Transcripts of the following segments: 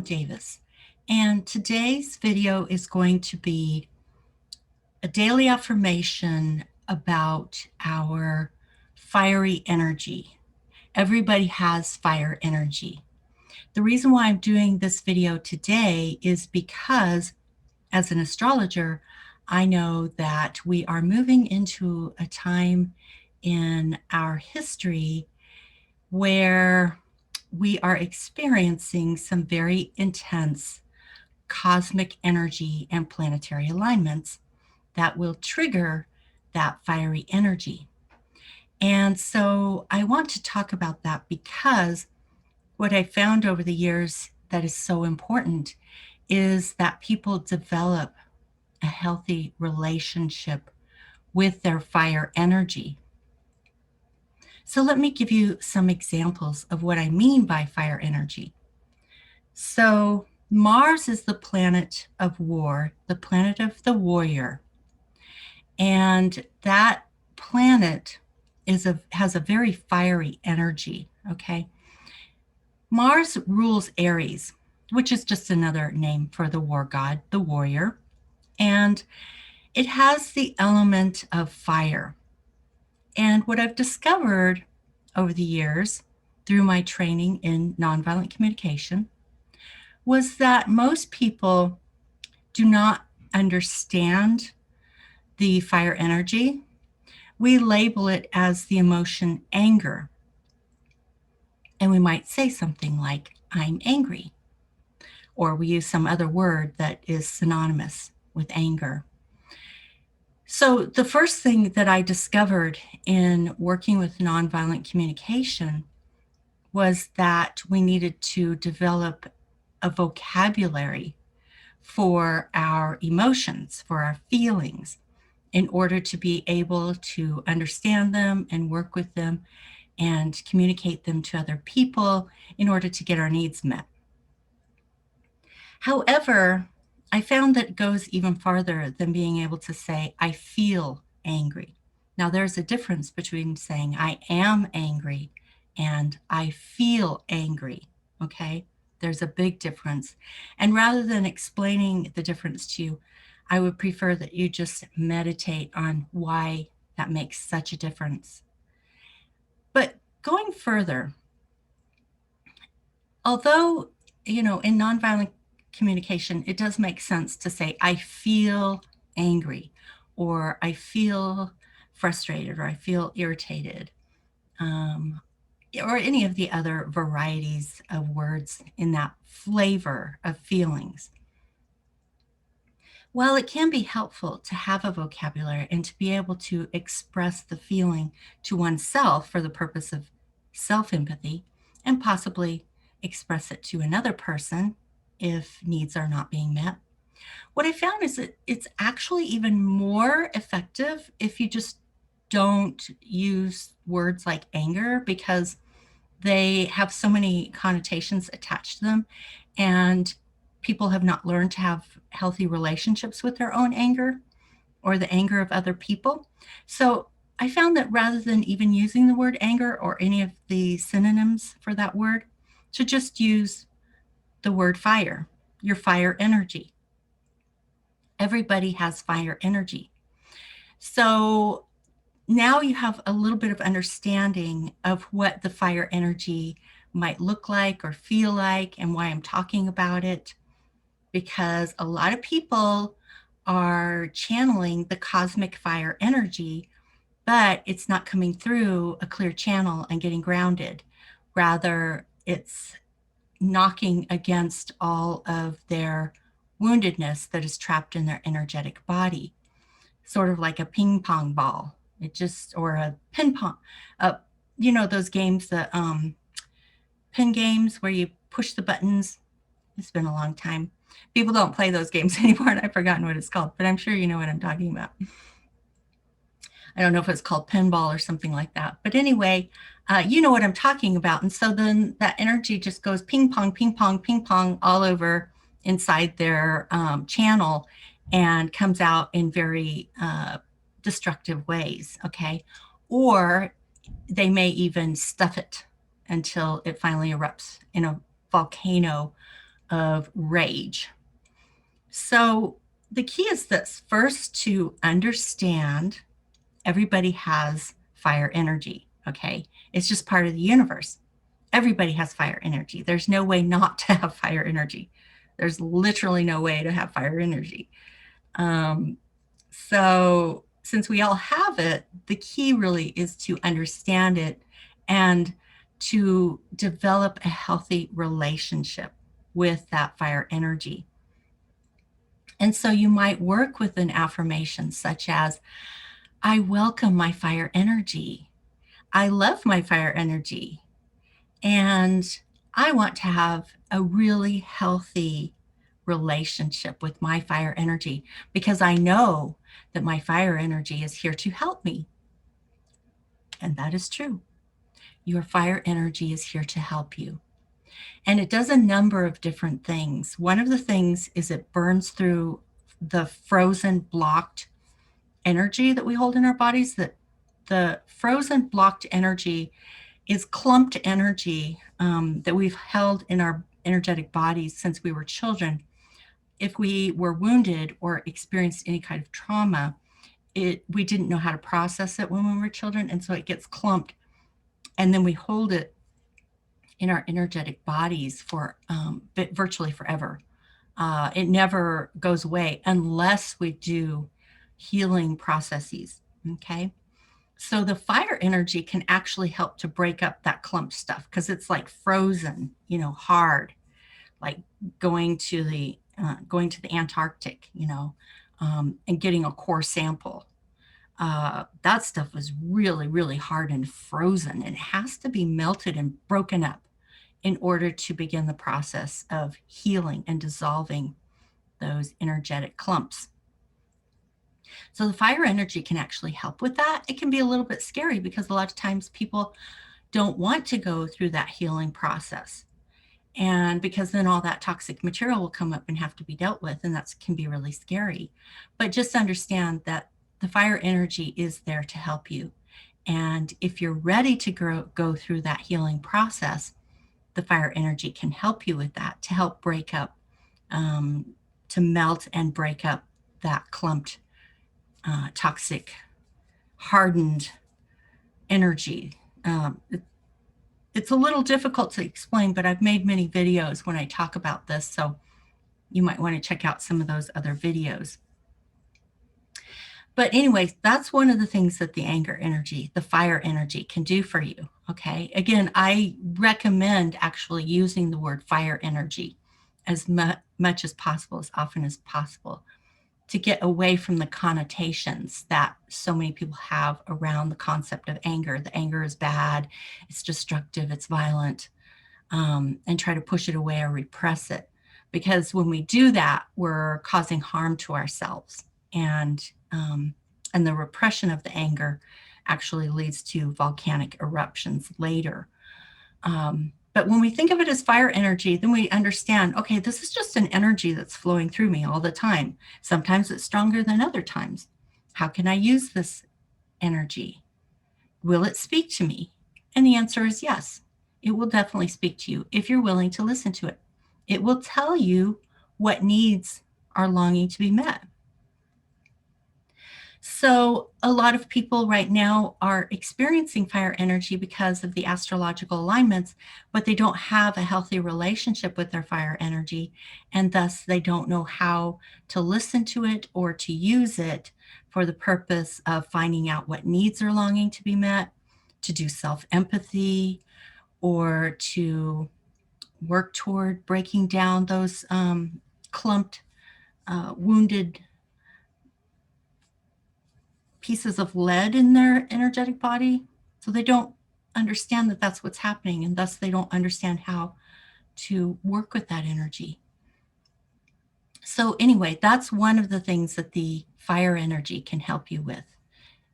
Davis, and today's video is going to be a daily affirmation about our fiery energy. Everybody has fire energy. The reason why I'm doing this video today is because, as an astrologer, I know that we are moving into a time in our history where we are experiencing some very intense cosmic energy and planetary alignments that will trigger that fiery energy. And so I want to talk about that because what I found over the years that is so important is that people develop a healthy relationship with their fire energy. So let me give you some examples of what I mean by fire energy. So Mars is the planet of war, the planet of the warrior. And that planet has a very fiery energy, okay? Mars rules Aries, which is just another name for the war god, the warrior. And it has the element of fire. And what I've discovered over the years through my training in nonviolent communication was that most people do not understand the fire energy. We label it as the emotion anger. And we might say something like, I'm angry. Or we use some other word that is synonymous with anger. So the first thing that I discovered in working with nonviolent communication was that we needed to develop a vocabulary for our emotions, for our feelings, in order to be able to understand them and work with them and communicate them to other people in order to get our needs met. However, I found that it goes even farther than being able to say, I feel angry. Now, there's a difference between saying I am angry and I feel angry, okay? There's a big difference. And rather than explaining the difference to you, I would prefer that you just meditate on why that makes such a difference. But going further, although, in nonviolent communication, it does make sense to say, I feel angry, or I feel frustrated, or I feel irritated, or any of the other varieties of words in that flavor of feelings. While it can be helpful to have a vocabulary and to be able to express the feeling to oneself for the purpose of self-empathy, and possibly express it to another person if needs are not being met, what I found is that it's actually even more effective if you just don't use words like anger, because they have so many connotations attached to them, and people have not learned to have healthy relationships with their own anger or the anger of other people. So I found that rather than even using the word anger or any of the synonyms for that word, to just use the word fire, your fire energy. Everybody has fire energy. So now you have a little bit of understanding of what the fire energy might look like or feel like, and why I'm talking about it, because a lot of people are channeling the cosmic fire energy, but it's not coming through a clear channel and getting grounded. Rather, it's knocking against all of their woundedness that is trapped in their energetic body, sort of like a ping pong ball. Or a ping pong, those games, the pin games where you push the buttons. It's been a long time. People don't play those games anymore, and I've forgotten what it's called, but I'm sure you know what I'm talking about. I don't know if it's called pinball or something like that. But anyway, you know what I'm talking about. And so then that energy just goes ping pong, ping pong, ping pong all over inside their channel, and comes out in very destructive ways, okay? Or they may even stuff it until it finally erupts in a volcano of rage. So the key is this: first, to understand everybody has fire energy, okay? It's just part of the universe. Everybody has fire energy. There's no way not to have fire energy. There's literally no way to have fire energy. Um, so, since we all have it, the key really is to understand it and to develop a healthy relationship with that fire energy. And so you might work with an affirmation such as, I welcome my fire energy. I love my fire energy. And I want to have a really healthy relationship with my fire energy because I know that my fire energy is here to help me. And that is true. Your fire energy is here to help you. And it does a number of different things. One of the things is it burns through the frozen, blocked energy that we hold in our bodies. That the frozen, blocked energy is clumped energy that we've held in our energetic bodies since we were children. If we were wounded or experienced any kind of trauma, we didn't know how to process it when we were children, and so it gets clumped, and then we hold it in our energetic bodies for virtually forever. It never goes away unless we do healing processes. Okay. So the fire energy can actually help to break up that clump stuff because it's like frozen, hard, like going to the Antarctic, and getting a core sample. That stuff was really, really hard and frozen. It has to be melted and broken up in order to begin the process of healing and dissolving those energetic clumps. So the fire energy can actually help with that. It can be a little bit scary because a lot of times people don't want to go through that healing process. And because then all that toxic material will come up and have to be dealt with, and that can be really scary. But just understand that the fire energy is there to help you. And if you're ready to go through that healing process, the fire energy can help you with that, to help break up, to melt and break up that clumped, toxic, hardened energy. It's a little difficult to explain, but I've made many videos when I talk about this, so you might want to check out some of those other videos. But anyways, that's one of the things that the anger energy, the fire energy, can do for you. Okay. Again, I recommend actually using the word fire energy as much as possible, as often as possible, to get away from the connotations that so many people have around the concept of anger. The anger is bad, it's destructive, it's violent, and try to push it away or repress it. Because when we do that, we're causing harm to ourselves. And the repression of the anger actually leads to volcanic eruptions later. But when we think of it as fire energy, then we understand, okay, this is just an energy that's flowing through me all the time. Sometimes it's stronger than other times. How can I use this energy? Will it speak to me? And the answer is yes. It will definitely speak to you if you're willing to listen to it. It will tell you what needs are longing to be met. So a lot of people right now are experiencing fire energy because of the astrological alignments, but they don't have a healthy relationship with their fire energy, and thus they don't know how to listen to it or to use it for the purpose of finding out what needs are longing to be met, to do self-empathy, or to work toward breaking down those clumped, wounded pieces of lead in their energetic body. So they don't understand that that's what's happening, and thus they don't understand how to work with that energy. So anyway, that's one of the things that the fire energy can help you with,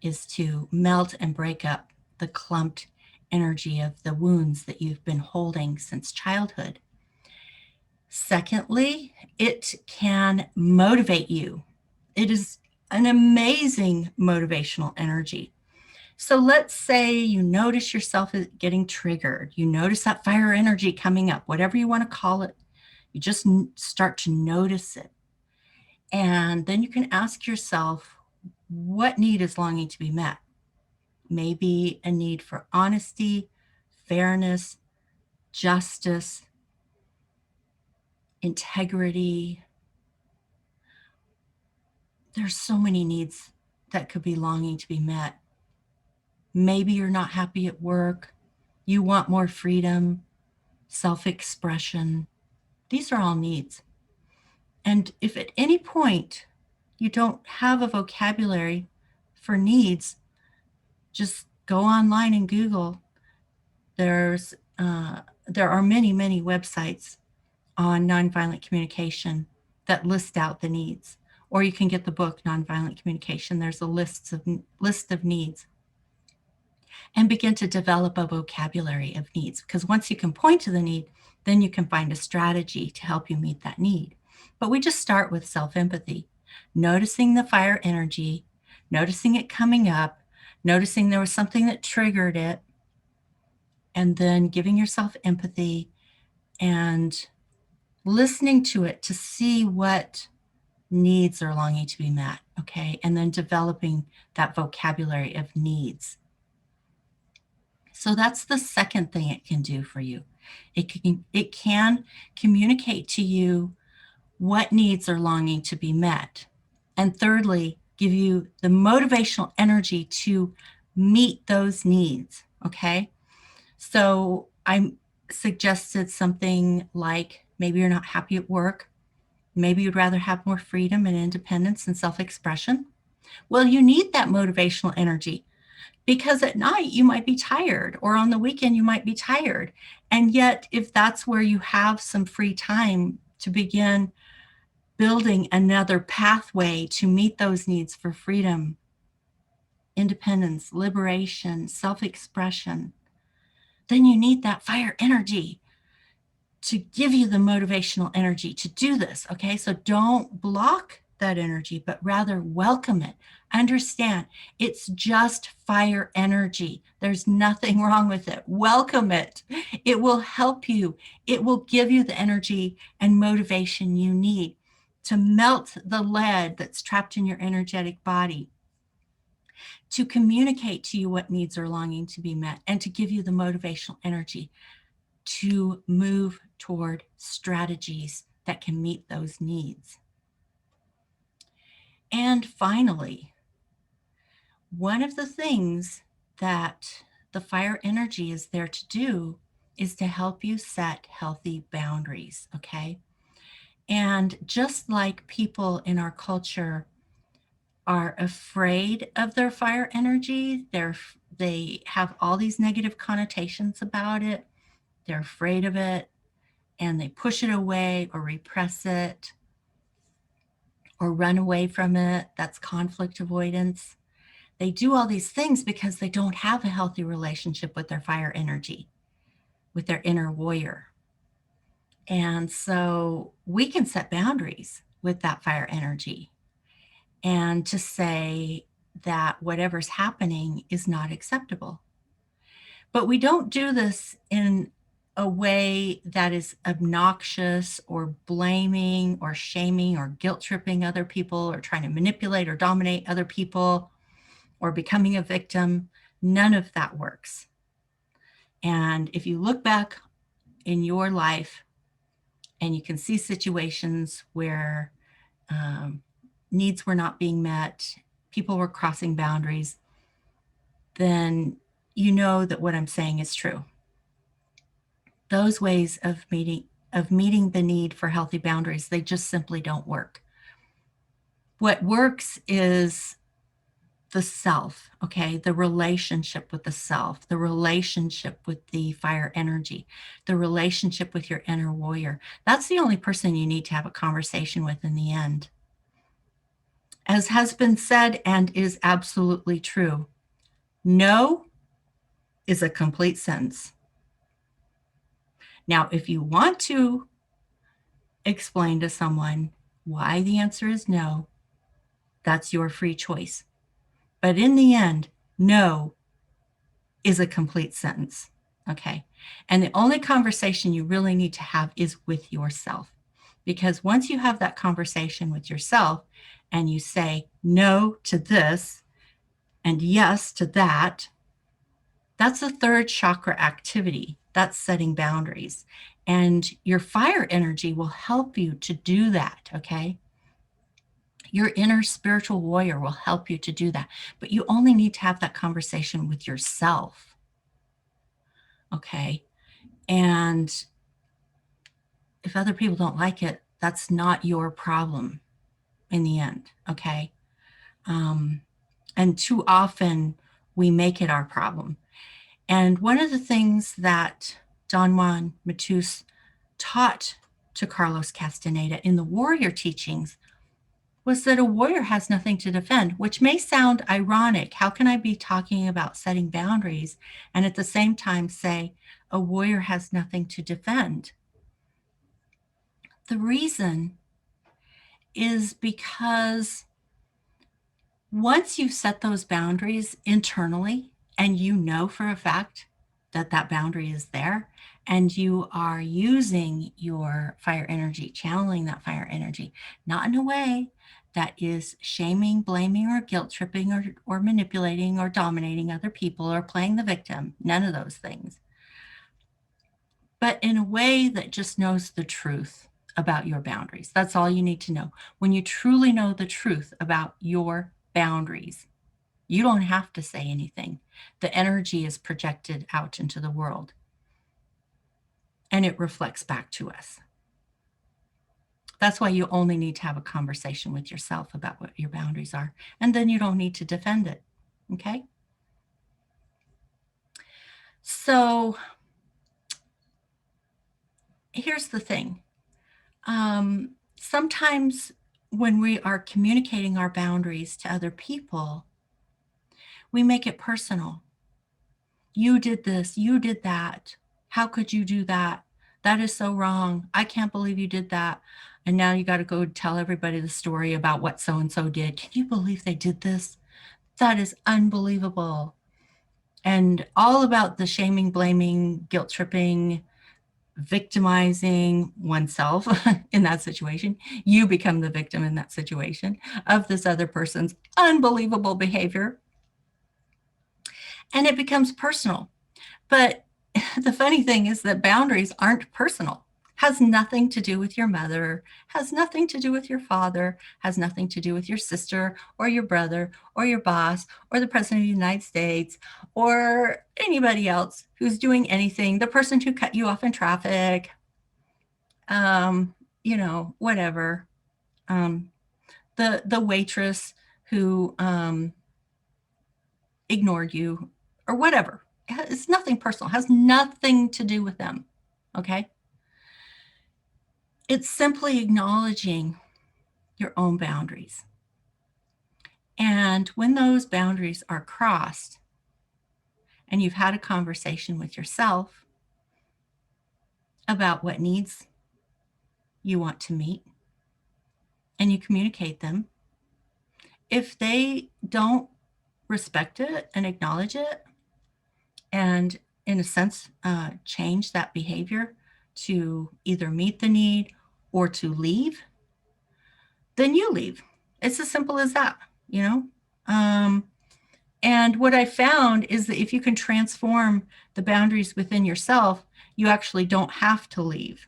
is to melt and break up the clumped energy of the wounds that you've been holding since childhood. Secondly, it can motivate you. It is an amazing motivational energy. So let's say you notice yourself getting triggered. You notice that fire energy coming up, whatever you want to call it. You just start to notice it. And then you can ask yourself, what need is longing to be met? Maybe a need for honesty, fairness, justice, integrity. There's so many needs that could be longing to be met. Maybe you're not happy at work. You want more freedom, self-expression. These are all needs. And if at any point you don't have a vocabulary for needs, just go online and Google. There's there are many websites on nonviolent communication that list out the needs. Or you can get the book Nonviolent Communication. There's a list of needs, and begin to develop a vocabulary of needs. Because once you can point to the need, then you can find a strategy to help you meet that need. But we just start with self-empathy, noticing the fire energy, noticing it coming up, noticing there was something that triggered it, and then giving yourself empathy and listening to it to see what needs are longing to be met, okay? And then developing that vocabulary of needs. So that's the second thing it can do for you. It can communicate to you what needs are longing to be met. And thirdly, give you the motivational energy to meet those needs, okay? So I suggested something like, maybe you're not happy at work. Maybe you'd rather have more freedom and independence and self-expression. Well, you need that motivational energy, because at night you might be tired, or on the weekend you might be tired. And yet, if that's where you have some free time to begin building another pathway to meet those needs for freedom, independence, liberation, self-expression, then you need that fire energy to give you the motivational energy to do this, okay? So don't block that energy, but rather welcome it. Understand, it's just fire energy. There's nothing wrong with it. Welcome it. It will help you. It will give you the energy and motivation you need to melt the lead that's trapped in your energetic body, to communicate to you what needs are longing to be met, and to give you the motivational energy to move toward strategies that can meet those needs. And finally, one of the things that the fire energy is there to do is to help you set healthy boundaries, okay? And just like people in our culture are afraid of their fire energy, they have all these negative connotations about it. They're afraid of it, and they push it away or repress it or run away from it. That's conflict avoidance. They do all these things because they don't have a healthy relationship with their fire energy, with their inner warrior. And so we can set boundaries with that fire energy, and to say that whatever's happening is not acceptable. But we don't do this in a way that is obnoxious or blaming or shaming or guilt tripping other people or trying to manipulate or dominate other people or becoming a victim. None of that works. And if you look back in your life and you can see situations where needs were not being met, people were crossing boundaries, then you know that what I'm saying is true. Those ways of meeting the need for healthy boundaries, they just simply don't work. What works is the self, okay? The relationship with the self, the relationship with the fire energy, the relationship with your inner warrior. That's the only person you need to have a conversation with in the end. As has been said and is absolutely true, no is a complete sentence. Now, if you want to explain to someone why the answer is no, that's your free choice. But in the end, no is a complete sentence, okay? And the only conversation you really need to have is with yourself. Because once you have that conversation with yourself and you say no to this and yes to that, that's a third chakra activity. That's setting boundaries. And your fire energy will help you to do that, okay? Your inner spiritual warrior will help you to do that. But you only need to have that conversation with yourself, okay? And if other people don't like it, that's not your problem in the end, okay? Um, and too often we make it our problem. And one of the things that Don Juan Matus taught to Carlos Castaneda in the warrior teachings was that a warrior has nothing to defend, which may sound ironic. How can I be talking about setting boundaries and at the same time say a warrior has nothing to defend? The reason is because once you've set those boundaries internally and you know for a fact that that boundary is there and you are using your fire energy, channeling that fire energy, not in a way that is shaming, blaming, or guilt tripping, or manipulating, or dominating other people, or playing the victim, none of those things, but in a way that just knows the truth about your boundaries. That's all you need to know. When you truly know the truth about your boundaries, you don't have to say anything. The energy is projected out into the world and it reflects back to us. That's why you only need to have a conversation with yourself about what your boundaries are, and then you don't need to defend it. Okay? So here's the thing. Sometimes when we are communicating our boundaries to other people, we make it personal. You did this, you did that. How could you do that? That is so wrong. I can't believe you did that. And now you got to go tell everybody the story about what so and so did. Can you believe they did this? That is unbelievable. And all about the shaming, blaming, guilt tripping, victimizing oneself in that situation. You become the victim in that situation of this other person's unbelievable behavior. And it becomes personal. But the funny thing is that boundaries aren't personal. Has nothing to do with your mother, has nothing to do with your father, has nothing to do with your sister or your brother or your boss or the president of the United States or anybody else who's doing anything, the person who cut you off in traffic, whatever. Um, the waitress who ignored you or whatever. It's nothing personal, it has nothing to do with them. Okay? It's simply acknowledging your own boundaries. And when those boundaries are crossed and you've had a conversation with yourself about what needs you want to meet and you communicate them, if they don't respect it and acknowledge it and in a sense change that behavior to either meet the need or to leave, then you leave. It's as simple as that, you know? And what I found is that if you can transform the boundaries within yourself, you actually don't have to leave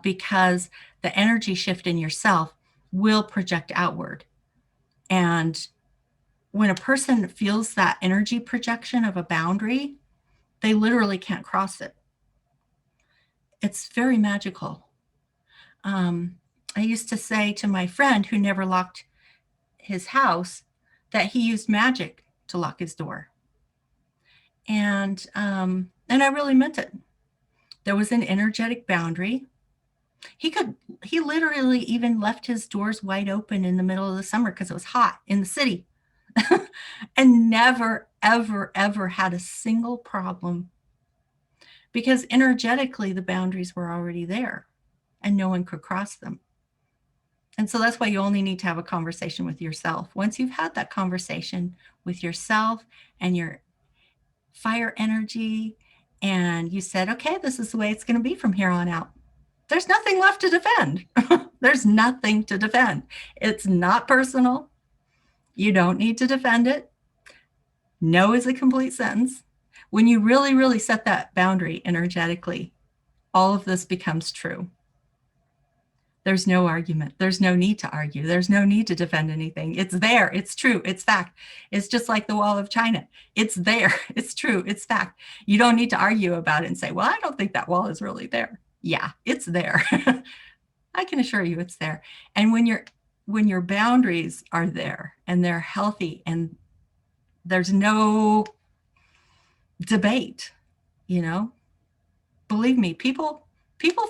because the energy shift in yourself will project outward. And when a person feels that energy projection of a boundary, they literally can't cross it. It's very magical. I used to say to my friend who never locked his house that he used magic to lock his door. And I really meant it. There was an energetic boundary. He literally even left his doors wide open in the middle of the summer because it was hot in the city and never, ever, ever had a single problem because energetically the boundaries were already there and no one could cross them. And so that's why you only need to have a conversation with yourself. Once you've had that conversation with yourself and your fire energy, and you said, okay, this is the way it's going to be from here on out. there's nothing left to defend. There's nothing to defend. It's not personal. You don't need to defend it. No is a complete sentence. When you really, really set that boundary energetically, all of this becomes true. There's no argument. There's no need to argue. There's no need to defend anything. It's there. It's true. It's fact. It's just like the Wall of China. It's there. It's true. It's fact. You don't need to argue about it and say, well, I don't think that wall is really there. Yeah, it's there. I can assure you it's there. And when your boundaries are there and they're healthy and there's no debate, you know, believe me, people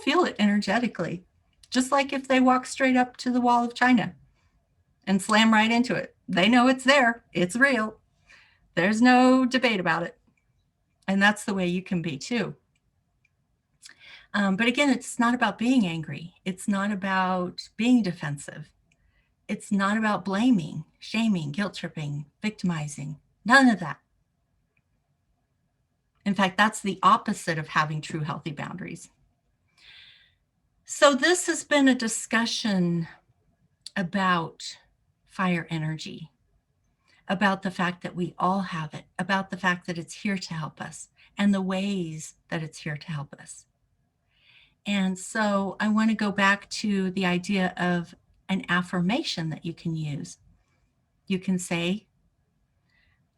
feel it energetically. Just like if they walk straight up to the Wall of China and slam right into it. They know it's there. It's real. There's no debate about it. And that's the way you can be too. But again, it's not about being angry. It's not about being defensive. It's not about blaming, shaming, guilt tripping, victimizing. None of that. In fact, that's the opposite of having true healthy boundaries. So this has been a discussion about fire energy, about the fact that we all have it, about the fact that it's here to help us, and the ways that it's here to help us. And so I want to go back to the idea of an affirmation that you can use. You can say,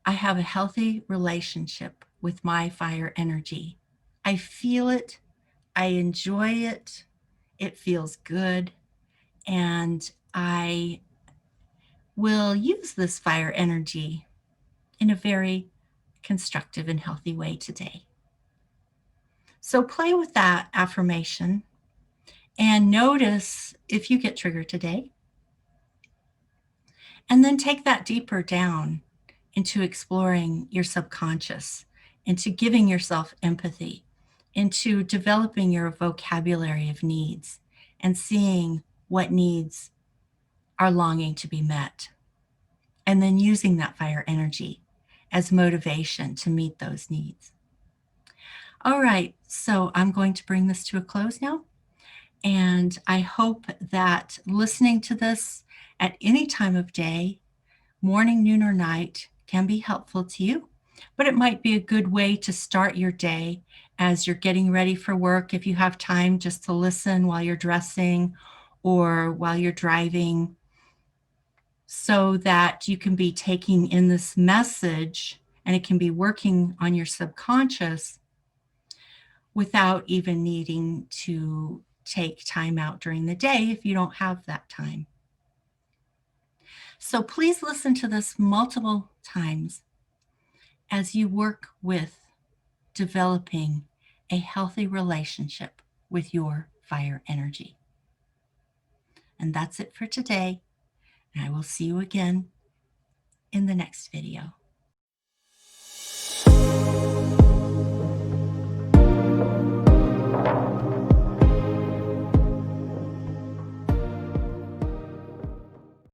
I have a healthy relationship with my fire energy. I feel it. I enjoy it. It feels good. And I will use this fire energy in a very constructive and healthy way today. So play with that affirmation and notice if you get triggered today. And then take that deeper down into exploring your subconscious, into giving yourself empathy, into developing your vocabulary of needs and seeing what needs are longing to be met. And then using that fire energy as motivation to meet those needs. All right, so I'm going to bring this to a close now. And I hope that listening to this at any time of day, morning, noon, or night, can be helpful to you. But it might be a good way to start your day as you're getting ready for work. If you have time just to listen while you're dressing or while you're driving, so that you can be taking in this message and it can be working on your subconscious without even needing to take time out during the day if you don't have that time. So please listen to this multiple times as you work with developing a healthy relationship with your fire energy. And that's it for today. And I will see you again in the next video.